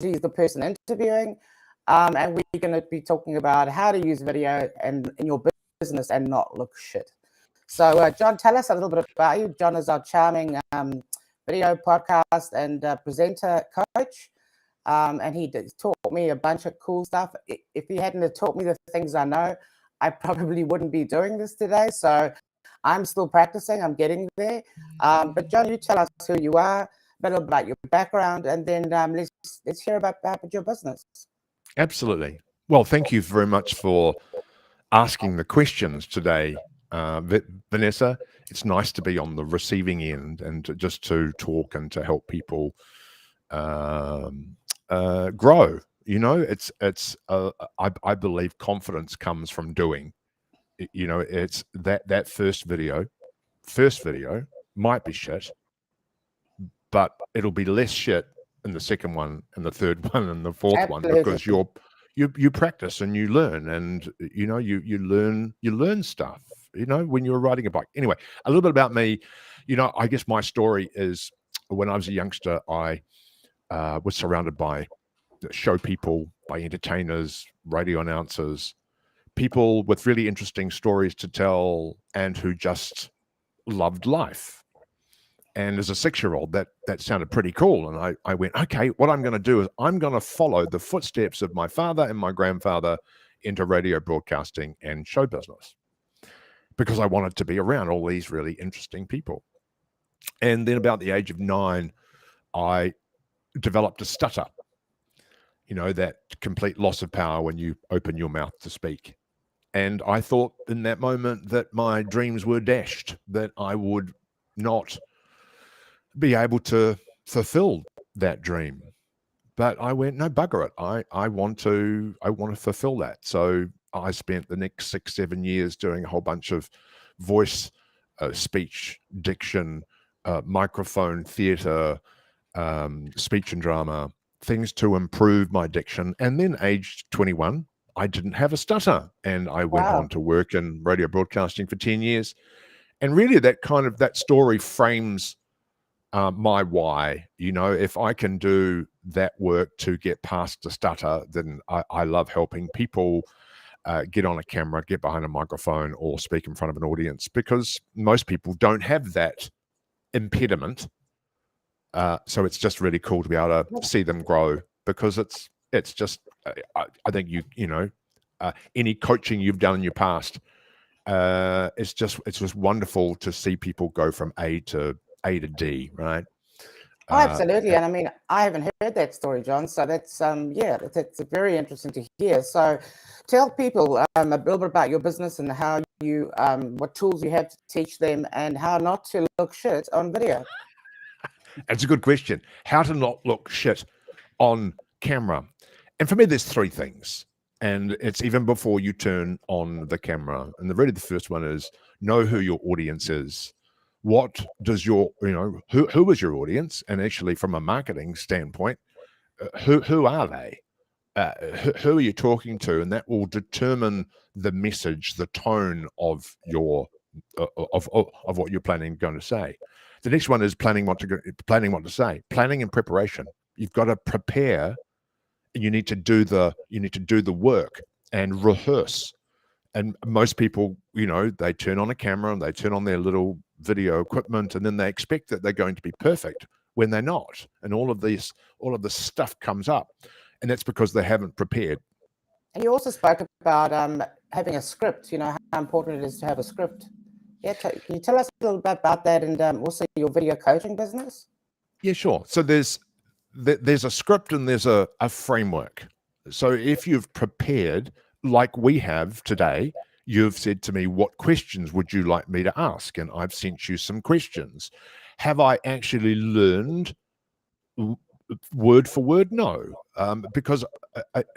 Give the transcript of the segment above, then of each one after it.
is the person interviewing, and we're going to be talking about how to use video in your business and not look shit. So, John, tell us a little bit about you. John is our charming video podcast and presenter coach, and he taught me a bunch of cool stuff. If he hadn't have taught me the things I know, I probably wouldn't be doing this today. So I'm still practicing. I'm getting there. But John, you tell us who you are, a little about your background, and then let's hear about your business. Absolutely. Well, thank you very much for asking the questions today, Vanessa. It's nice to be on the receiving end and just to talk and to help people grow. You know, I believe confidence comes from doing. You know, it's that first video might be shit, but it'll be less shit in the second one and the third one and the fourth Absolutely. one, because you practice and you learn, and you know you learn stuff, you know, when you're riding a bike. Anyway, a little bit about me. You know, I guess my story is when I was a youngster, I was surrounded by show people, by entertainers, radio announcers, people with really interesting stories to tell and who just loved life. And as a 6-year-old, that sounded pretty cool. And I went, okay, what I'm going to do is I'm going to follow the footsteps of my father and my grandfather into radio broadcasting and show business, because I wanted to be around all these really interesting people. And then about the age of 9, I developed a stutter, you know, that complete loss of power when you open your mouth to speak. And I thought in that moment that my dreams were dashed, that I would not be able to fulfill that dream. But I went, no, bugger it. I want to fulfill that. So I spent the next 6-7 years doing a whole bunch of voice, speech, diction, microphone theater, speech and drama, things to improve my diction. And then aged 21, I didn't have a stutter, and I went on to work in radio broadcasting for 10 years. And really that story frames my why. You know, if I can do that work to get past the stutter, then I love helping people get on a camera, get behind a microphone, or speak in front of an audience, because most people don't have that impediment. So it's just really cool to be able to see them grow, because it's just, I think you know, any coaching you've done in your past, it's just wonderful to see people go from A to D, right? Oh, absolutely. And I mean, I haven't heard that story, John. So that's that's very interesting to hear. So tell people a little bit about your business and how you what tools you have to teach them and how not to look shit on video. That's a good question. How to not look shit on camera. And for me, there's 3 things. And it's even before you turn on the camera. And the first one is know who your audience is. What does your, you know, who is your audience? And actually, from a marketing standpoint, who are they? Who are you talking to? And that will determine the message, the tone of your of what you're going to say. The next one is planning what to say. Planning and preparation. You've got to prepare, and you need to do the work and rehearse. And most people, you know, they turn on a camera and they turn on their little video equipment, and then they expect that they're going to be perfect when they're not. And all of this stuff comes up, and that's because they haven't prepared. And you also spoke about having a script. You know how important it is to have a script. Yeah, can you tell us a little bit about that, and also your video coaching business? Yeah, sure. So there's a script and there's a framework. So if you've prepared, like we have today, you've said to me, what questions would you like me to ask? And I've sent you some questions. Have I actually learned word for word? No, because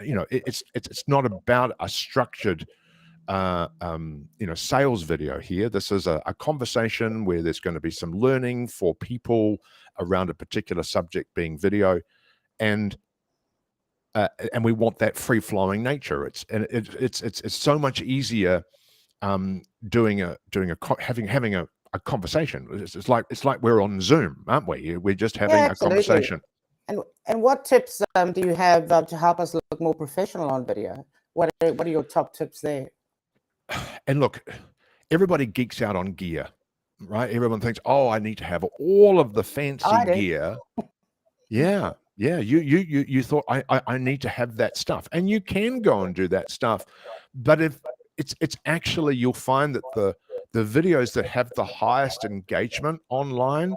you know, it's not about a structured you know, sales video here. This is a conversation where there's going to be some learning for people around a particular subject, being video, and we want that free-flowing nature. It's so much easier having a conversation. It's like we're on Zoom, aren't we? We're just having a conversation. And what tips do you have to help us look more professional on video? What are your top tips there? And look, everybody geeks out on gear, right? Everyone thinks, oh, I need to have all of the fancy I do. gear. Yeah. Yeah. You thought I need to have that stuff. And you can go and do that stuff. But if it's actually, you'll find that the videos that have the highest engagement online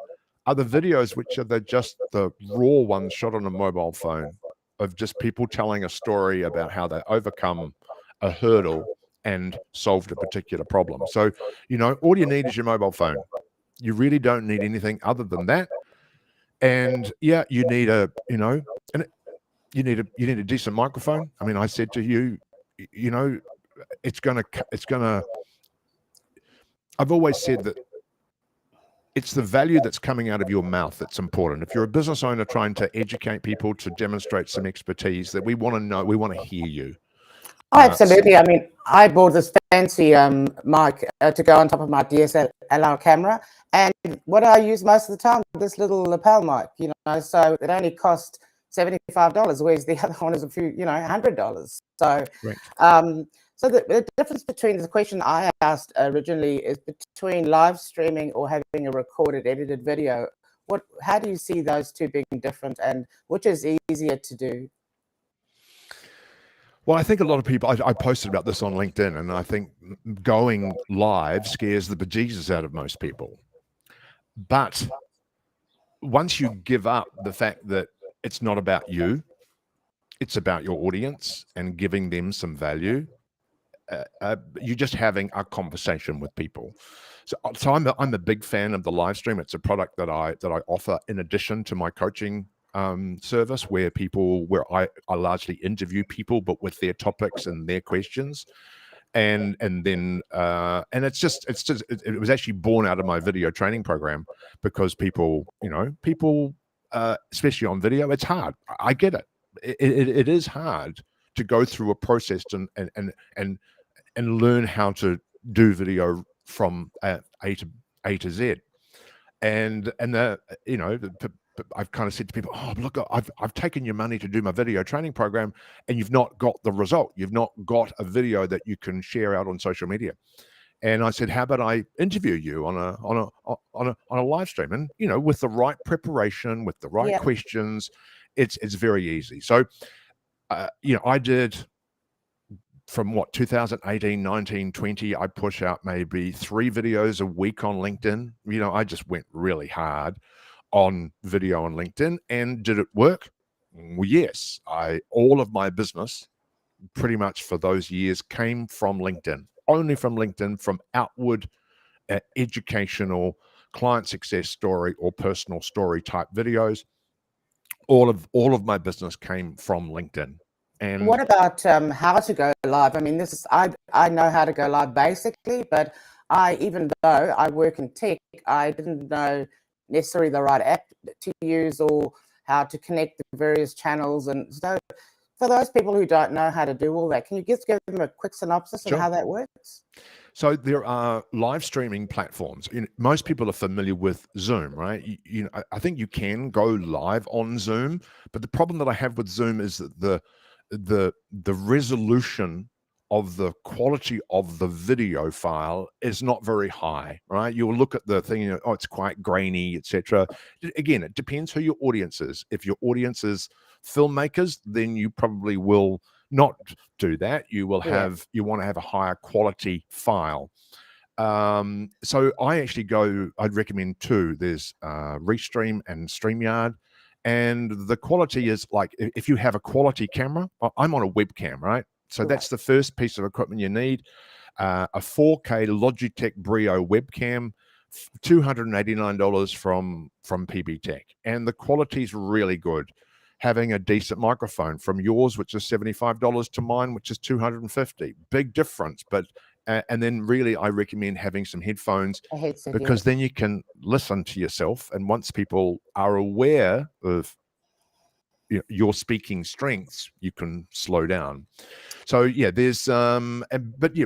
are the videos which are just the raw ones shot on a mobile phone of just people telling a story about how they overcome a hurdle and solved a particular problem. So, all you need is your mobile phone. You really don't need anything other than that. And yeah, you need a you need a decent microphone. I mean, I said to you, it's gonna. I've always said that it's the value that's coming out of your mouth that's important. If you're a business owner trying to educate people, to demonstrate some expertise, that we want to know, we want to hear you. Oh, absolutely. I mean, I bought this fancy mic to go on top of my DSLR camera, and what do I use most of the time? This little lapel mic, so it only cost $75, whereas the other one is a few, $100. So, right. So the difference between the question I asked originally is between live streaming or having a recorded, edited video. How do you see those two being different, and which is easier to do? Well, I think a lot of people, I posted about this on LinkedIn, and I think going live scares the bejesus out of most people. But once you give up the fact that it's not about you, it's about your audience and giving them some value, you're just having a conversation with people. So I'm a big fan of the live stream. It's a product that I offer in addition to my coaching service, where I largely interview people, but with their topics and their questions. And then it was actually born out of my video training program, because people, especially on video, it's hard. I get it. It is hard to go through a process and learn how to do video from A to Z. And I've kind of said to people, oh, look, I've taken your money to do my video training program, and you've not got the result. You've not got a video that you can share out on social media. And I said, how about I interview you on a live stream? And, with the right preparation, with the right questions, it's very easy. So, I did, from 2018, 19, 20, I push out maybe 3 videos a week on LinkedIn. I just went really hard on video on LinkedIn. And did it work? Well, yes. All of my business pretty much for those years came from LinkedIn, only from LinkedIn, from outward educational client success story or personal story type videos. All of my business came from LinkedIn. And what about how to go live? I mean, I know how to go live basically, but even though I work in tech, I didn't know necessarily the right app to use or how to connect the various channels. And so for those people who don't know how to do all that, can you just give them a quick synopsis Sure. of how that works? So there are live streaming platforms. Most people are familiar with Zoom, right? I think you can go live on Zoom, but the problem that I have with Zoom is that the resolution of the quality of the video file is not very high, right? You'll look at the thing, oh, it's quite grainy, etc. Again, it depends who your audience is. If your audience is filmmakers, then you probably will not do that. You will have, you want to have a higher quality file. So I'd recommend 2. There's Restream and StreamYard. And the quality is like, if you have a quality camera, I'm on a webcam, right? So that's the first piece of equipment you need. A 4K Logitech Brio webcam, $289 from PB Tech. And the quality is really good. Having a decent microphone, from yours, which is $75, to mine, which is $250. Big difference. But and then really I recommend having some headphones, because then you can listen to yourself. And once people are aware of your speaking strengths, you can slow down. So yeah, there's but yeah,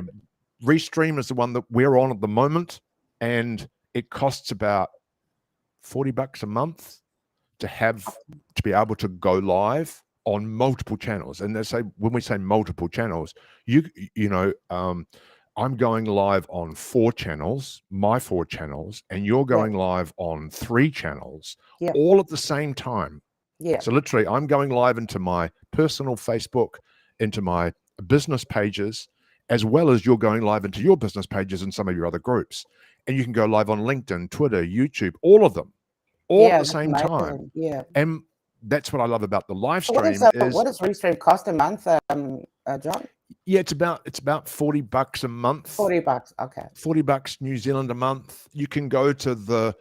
Restream is the one that we're on at the moment, and it costs about $40 a month to be able to go live on multiple channels. And they say, when we say multiple channels, you know, I'm going live on 4 channels, my 4 channels, and you're going live on 3 channels, all at the same time. So literally, I'm going live into my personal Facebook, into my business pages, as well as you're going live into your business pages and some of your other groups. And you can go live on LinkedIn, Twitter, YouTube, all of them, all at the same time. And that's what I love about the live stream. What does Restream cost a month, John? Yeah, it's about $40 a month. $40, okay. $40 New Zealand a month. You can go to the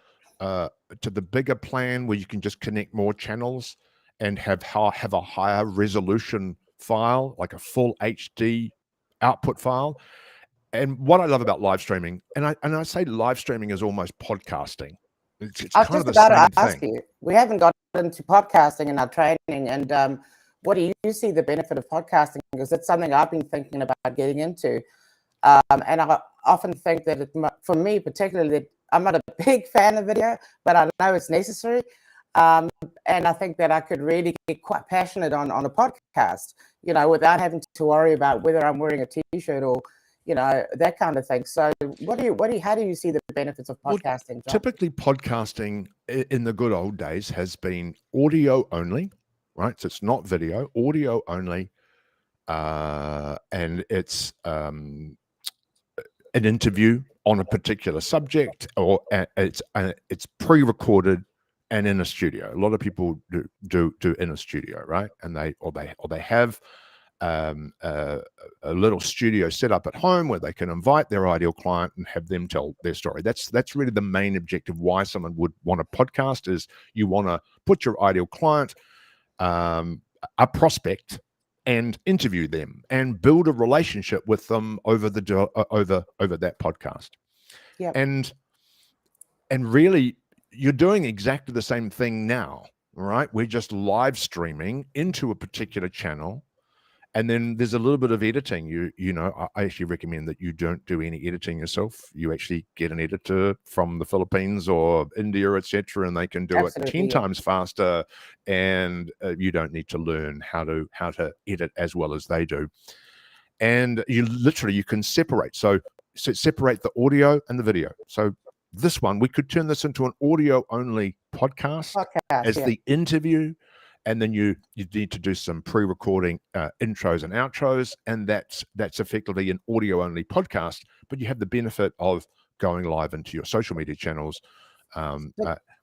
bigger plan where you can just connect more channels and have a higher resolution file, like a full HD output file. And what I love about live streaming, and I say live streaming is almost podcasting. It's I was kind of just the about same to ask thing. you. We haven't got into podcasting in our training, and what do you see the benefit of podcasting? Because it's something I've been thinking about getting into, and I often think that for me particularly, I'm not a big fan of video, but I know it's necessary, and I think that I could really get quite passionate on a podcast, you know, without having to worry about whether I'm wearing a t-shirt or, you know, that kind of thing. So how do you see the benefits of podcasting, John? Typically, podcasting in the good old days has been audio only, right? So it's not video, audio only. And it's an interview on a particular subject, or it's pre-recorded and in a studio. A lot of people do in a studio, right? And they have a little studio set up at home where they can invite their ideal client and have them tell their story. That's really the main objective why someone would want a podcast, is you want to put your ideal client, a prospect, and interview them and build a relationship with them over that podcast. Yeah. And really, you're doing exactly the same thing now, right? We're just live streaming into a particular channel. And then there's a little bit of editing. You know, I actually recommend that you don't do any editing yourself. You actually get an editor from the Philippines or India, etc., and they can do it 10 times faster. And you don't need to learn how to edit as well as they do. And you can separate. So separate the audio and the video. So this one, we could turn this into an audio only podcast as the interview. And then you need to do some pre-recording intros and outros, and that's effectively an audio-only podcast. But you have the benefit of going live into your social media channels. So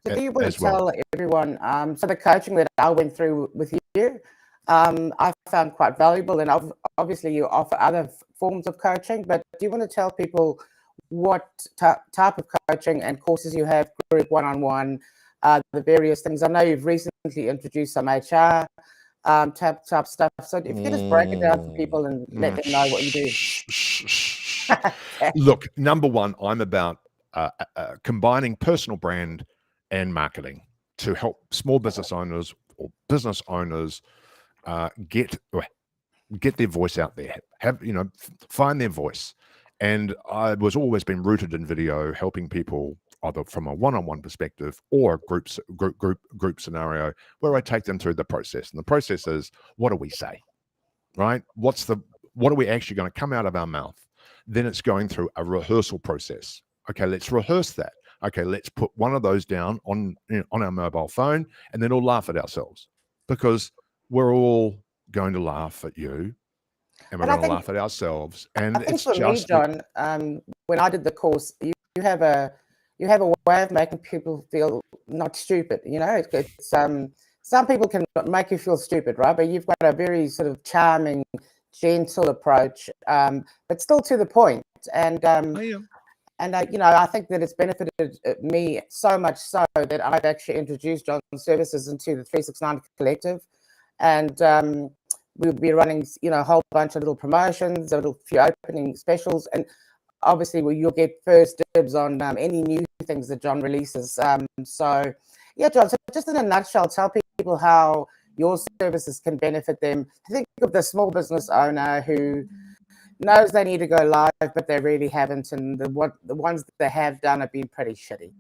do you want to tell everyone? So the coaching that I went through with you, I found quite valuable, and obviously you offer other forms of coaching. But do you want to tell people what type of coaching and courses you have, group, one-on-one? The various things. I know you've recently introduced some HR type stuff. So if you could just break it down for people and let them know what you do. Look, number one, I'm about combining personal brand and marketing to help small business owners or business owners get their voice out there. Find their voice. And I was always been rooted in video, helping people either from a one-on-one perspective or a group scenario, where I take them through the process. And the process is, what do we say, right? What are we actually going to come out of our mouth? Then it's going through a rehearsal process. Okay, let's rehearse that. Okay, let's put one of those down on our mobile phone, and then we'll laugh at ourselves, because we're all going to laugh at you. And we're going to laugh at ourselves. And it's for me, John, when I did the course, you have a way of making people feel not stupid. You know, it's some people can make you feel stupid, right? But you've got a very sort of charming, gentle approach, but still to the point. And I think that it's benefited me so much so that I've actually introduced John's services into the 369 Collective, and we'll be running, a whole bunch of little promotions, a few opening specials, and obviously you'll get first dibs on any new things that John releases. So, yeah, John, so just in a nutshell, tell people how your services can benefit them. Think of the small business owner who knows they need to go live, but they really haven't, and the ones that they have done have been pretty shitty,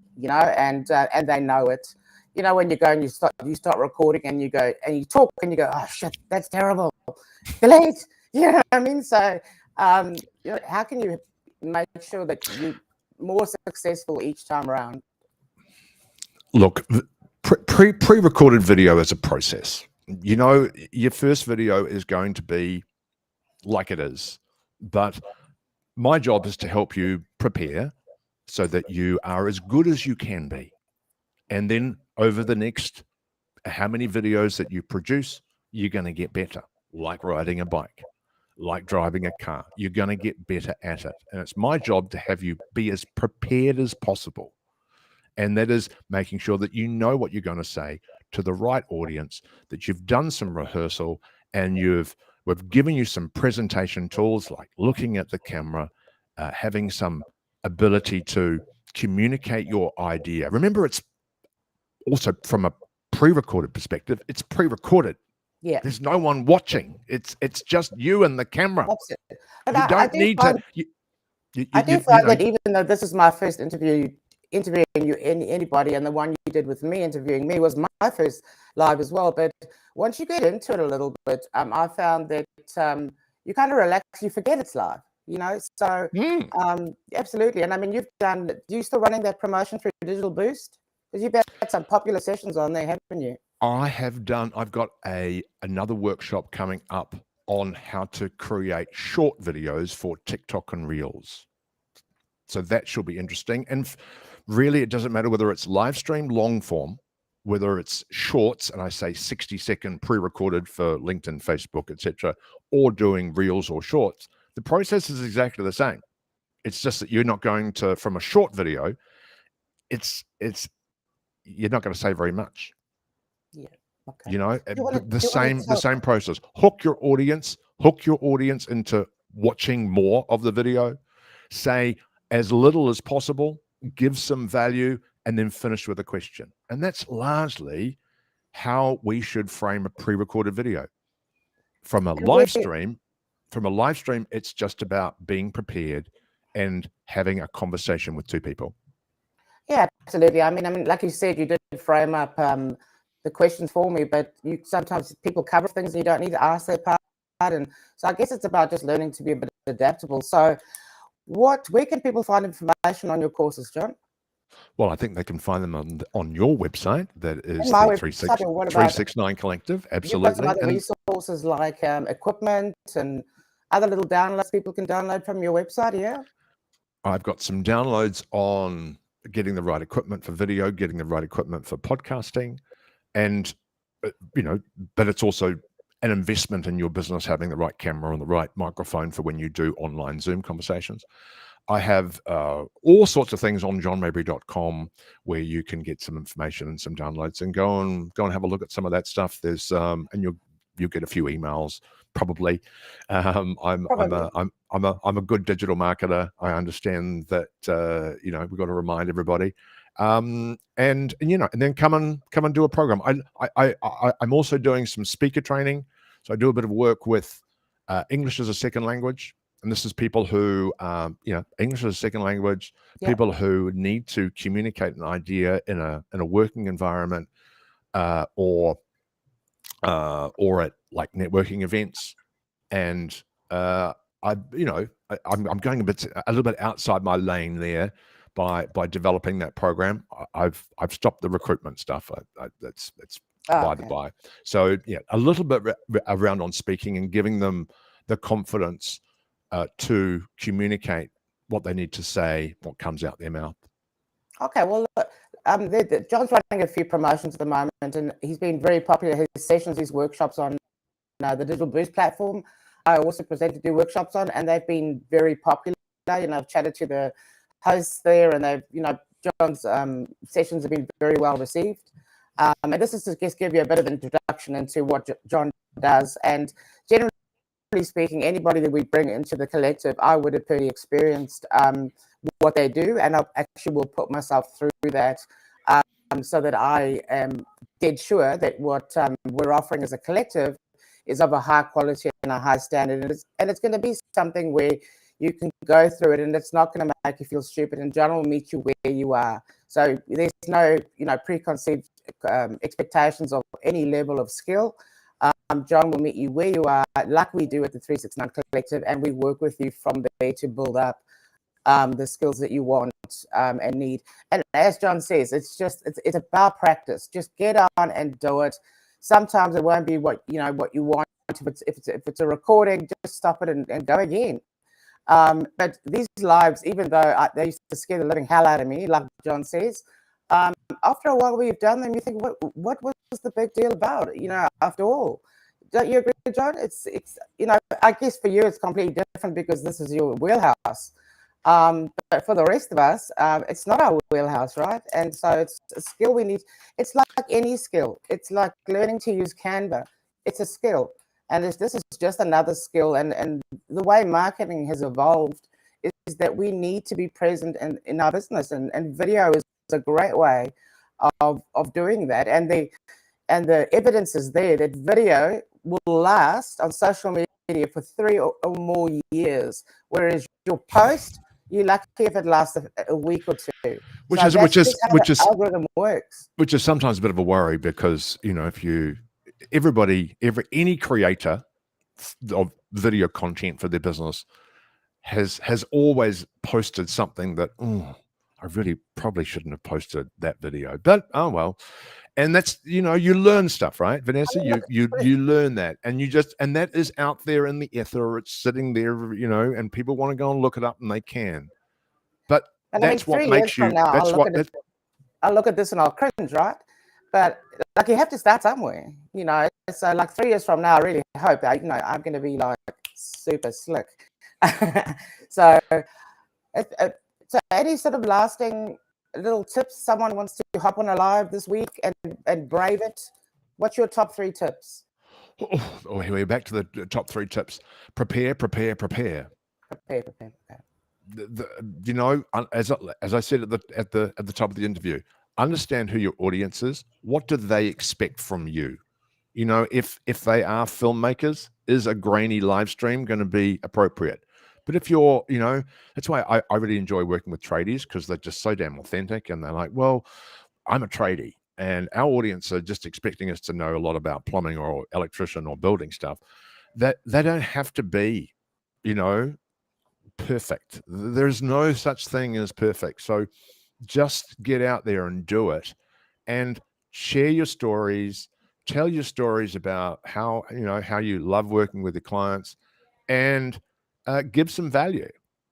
and they know it. you know, when you go and you start recording and you go and you talk and you go, oh shit, that's terrible, delete. You know what I mean? So you know, how can you make sure that you're more successful each time around? Look, pre-recorded video is a process. You know, your first video is going to be like it is, but my job is to help you prepare so that you are as good as you can be. And then over the next how many videos that you produce, you're going to get better, like riding a bike, like driving a car. You're going to get better at it. And it's my job to have you be as prepared as possible. And that is making sure that you know what you're going to say to the right audience, that you've done some rehearsal, and we've given you some presentation tools like looking at the camera, having some ability to communicate your idea. Remember, it's also from a pre-recorded perspective, it's pre-recorded. Yeah. There's no one watching. It's just you and the camera. That's it. But You don't need to. I do find that even though this is my first interviewing you, anybody, and the one you did with me interviewing me was my first live as well. But once you get into it a little bit, I found that you kind of relax, you forget it's live, you know. So absolutely. And I mean, you still running that promotion through Digital Boost? Because you've had some popular sessions on there, haven't you? I've got another workshop coming up on how to create short videos for TikTok and Reels. So that should be interesting. And really, it doesn't matter whether it's live stream, long form, whether it's shorts, and I say 60-second pre-recorded for LinkedIn, Facebook, etc., or doing Reels or shorts. The process is exactly the same. It's just that you're not going to, from a short video, you're not going to say very much. Yeah. Okay. You know, the same process. Hook your audience into watching more of the video. Say as little as possible, give some value, and then finish with a question. And that's largely how we should frame a pre-recorded video. From a live stream, it's just about being prepared and having a conversation with two people. Yeah, absolutely. I mean, like you said, you did frame up the questions for me, but sometimes people cover things and you don't need to ask that part. And so I guess it's about just learning to be a bit adaptable. So where can people find information on your courses, John? Well, I think they can find them on your website. That is the 369 Collective. Absolutely. You've got some other resources like equipment and other little downloads people can download from your website, yeah? I've got some downloads on getting the right equipment for video, getting the right equipment for podcasting, and but it's also an investment in your business, having the right camera and the right microphone for when you do online Zoom conversations. I have all sorts of things on johnmabry.com where you can get some information and some downloads, and go and have a look at some of that stuff. There's and you'll get a few emails probably. I'm a good digital marketer. I understand that we've got to remind everybody. And then come and do a program. I'm also doing some speaker training. So I do a bit of work with English as a second language. And this is people who, English as a second language, people who need to communicate an idea in a working environment, or at like networking events. And I'm going a little bit outside my lane there by developing that program. I've stopped the recruitment stuff. That's by the by. So a little bit around on speaking and giving them the confidence to communicate what they need to say, what comes out their mouth. Okay, well, John's running a few promotions at the moment, and he's been very popular. His sessions, his workshops on the Digital Boost platform, I also present to do workshops on, and they've been very popular. I've chatted to the hosts there, and they've, John's sessions have been very well received. And this is to just give you a bit of an introduction into what John does. And generally speaking, anybody that we bring into the collective, I would have pretty experienced what they do, and I actually will put myself through that so that I am dead sure that what we're offering as a collective is of a high quality and a high standard, and it's going to be something where you can go through it and it's not going to make you feel stupid, and John will meet you where you are. So there's no preconceived expectations of any level of skill. John will meet you where you are, like we do at the 369 Collective, and we work with you from there to build up the skills that you want and need. And as John says, it's about practice. Just get on and do it. Sometimes it won't be what you want. If it's a recording, just stop it and go again. But these lives, even though they used to scare the living hell out of me, like John says, after a while we've done them, you think, what was the big deal about it? After all. Don't you agree, John? It's I guess for you it's completely different because this is your wheelhouse. But for the rest of us, it's not our wheelhouse, right? And so it's a skill we need. It's like any skill. It's like learning to use Canva. It's a skill. And this is just another skill. And the way marketing has evolved is that we need to be present in our business. And video is a great way of doing that. And the evidence is there that video will last on social media for 3 or more years, whereas your post, you're lucky if it lasts a week or two. Which so is algorithm works. Which is sometimes a bit of a worry because if any creator of video content for their business has always posted something that I really probably shouldn't have posted that video, but oh well. And that's, you learn stuff, right, Vanessa? You learn that, and that is out there in the ether. It's sitting there, and people want to go and look it up, and they can. But that's what makes you. That's what. I'll look at this and I'll cringe, right? But like you have to start somewhere, So like 3 years from now, I really hope that I'm going to be like super slick. So any sort of lasting little tips someone wants to hop on a live this week and brave it? What's your top 3 tips? Oh, here we're back to the top 3 tips. Prepare. Prepare. As I said at the top of the interview, understand who your audience is. What do they expect from you? If they are filmmakers, is a grainy live stream going to be appropriate? But if you're, that's why I really enjoy working with tradies, because they're just so damn authentic, and they're like, well, I'm a tradie, and our audience are just expecting us to know a lot about plumbing or electrician or building stuff. That they don't have to be, perfect. There's no such thing as perfect. So just get out there and do it, and share your stories. Tell your stories about how you love working with the clients, and give some value,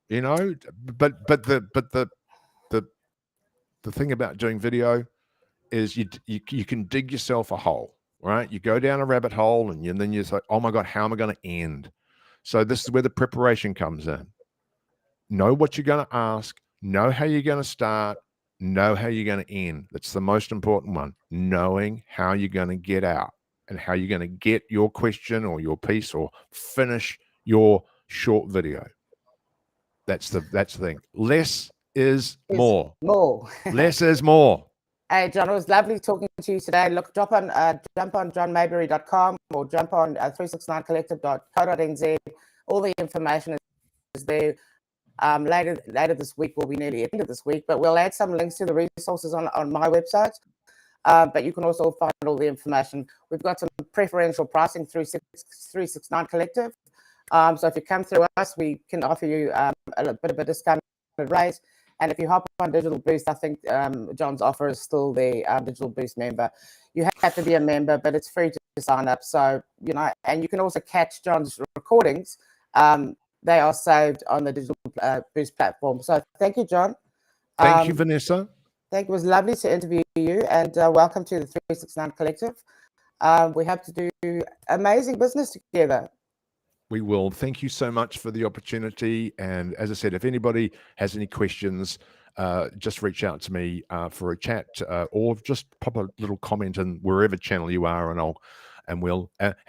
But the thing about doing video is you can dig yourself a hole, right? You go down a rabbit hole, and then you're like, oh my God, how am I going to end? So this is where the preparation comes in. Know what you're going to ask. Know how you're going to start. Know how you're going to end. That's the most important one. Knowing how you're going to get out and how you're going to get your question or your piece or finish your short video. That's the thing. Less is more. Less is more. Hey, John, it was lovely talking to you today. Look, jump on johnmayberry.com or jump on 369collective.co.nz. All the information is there. Later this week, will be nearly the end of this week, but we'll add some links to the resources on my website. But you can also find all the information. We've got some preferential pricing through 369 Collective. So if you come through us, we can offer you a bit of a discounted rate. And if you hop on Digital Boost, I think John's offer is still the Digital Boost member. You have to be a member, but it's free to sign up. So, and you can also catch John's recordings. They are saved on the Digital Boost platform. So thank you, John. Thank you, Vanessa. Thank you. It was lovely to interview you, and welcome to the 369 Collective. We hope to do amazing business together. We will. Thank you so much for the opportunity. And as I said, if anybody has any questions, just reach out to me for a chat, or just pop a little comment in wherever channel you are, and we'll